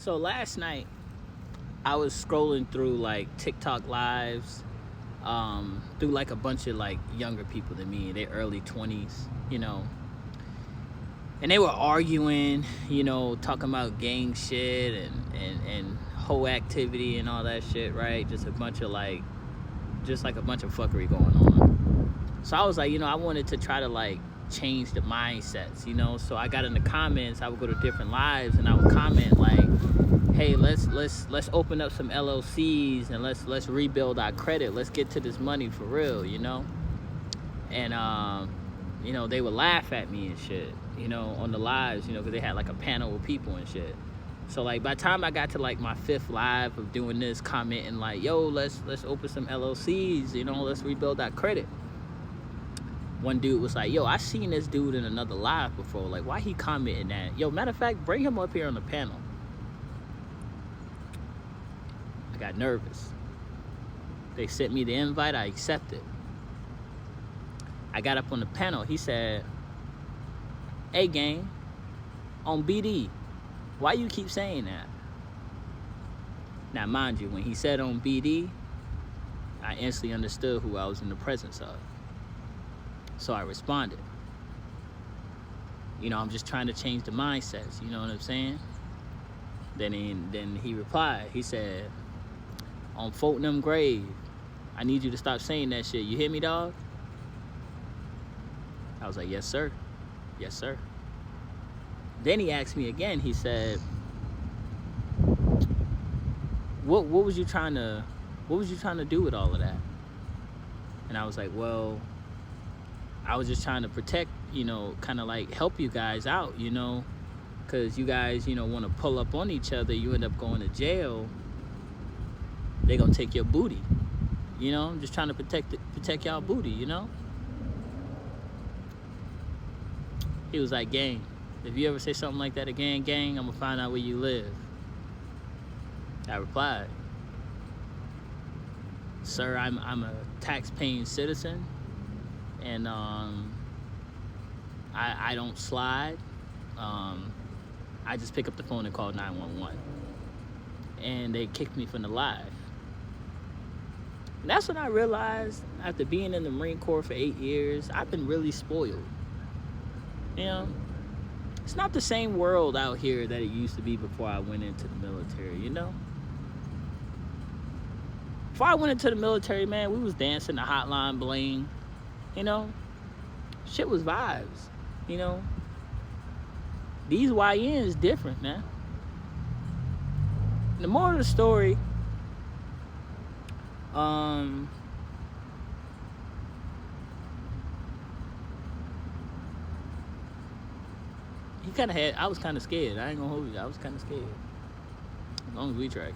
So last night, I was scrolling through like TikTok lives, through like a bunch of like younger people than me, in their early 20s, and they were arguing, talking about gang shit and whole activity and all that shit, right? Just like a bunch of fuckery going on. So I was like, I wanted to try to like change the mindsets. So I got in the comments. I would go to different lives and I would comment like, hey, let's open up some LLCs and let's rebuild our credit. Let's get to this money for real, And they would laugh at me and shit, on the lives, because they had like a panel of people and shit. So like by the time I got to like my 5th live of doing this, commenting like, yo, let's open some LLCs, let's rebuild that credit. One dude was like, yo, I seen this dude in another live before. Like, why he commenting that? Yo, matter of fact, bring him up here on the panel. I got nervous. They sent me the invite, I accepted. I got up on the panel. He said, hey gang, on BD, why you keep saying that? Now, mind you, when he said on BD, I instantly understood who I was in the presence of. So I responded. I'm just trying to change the mindsets, you know what I'm saying? Then he replied, he said, on Fortnum grave, I need you to stop saying that shit. You hear me, dog? I was like, yes, sir. Yes, sir. Then he asked me again, he said, what was you trying to do with all of that? And I was like, well, I was just trying to protect, kind of like help you guys out, because you guys, want to pull up on each other, you end up going to jail, they gonna take your booty, I'm just trying to protect y'all booty, He was like, gang, if you ever say something like that again, gang, I'm gonna find out where you live. I replied, sir, I'm a tax-paying citizen, and I don't slide. I just pick up the phone and call 911. And they kicked me from the live. And that's when I realized, after being in the Marine Corps for 8 years, I've been really spoiled. It's not the same world out here that it used to be before I went into the military, Before I went into the military, man, we was dancing the Hotline Bling, Shit was vibes, These YNs different, man. The moral of the story, I was kind of scared. I ain't gonna hold you. I was kind of scared. As long as we track.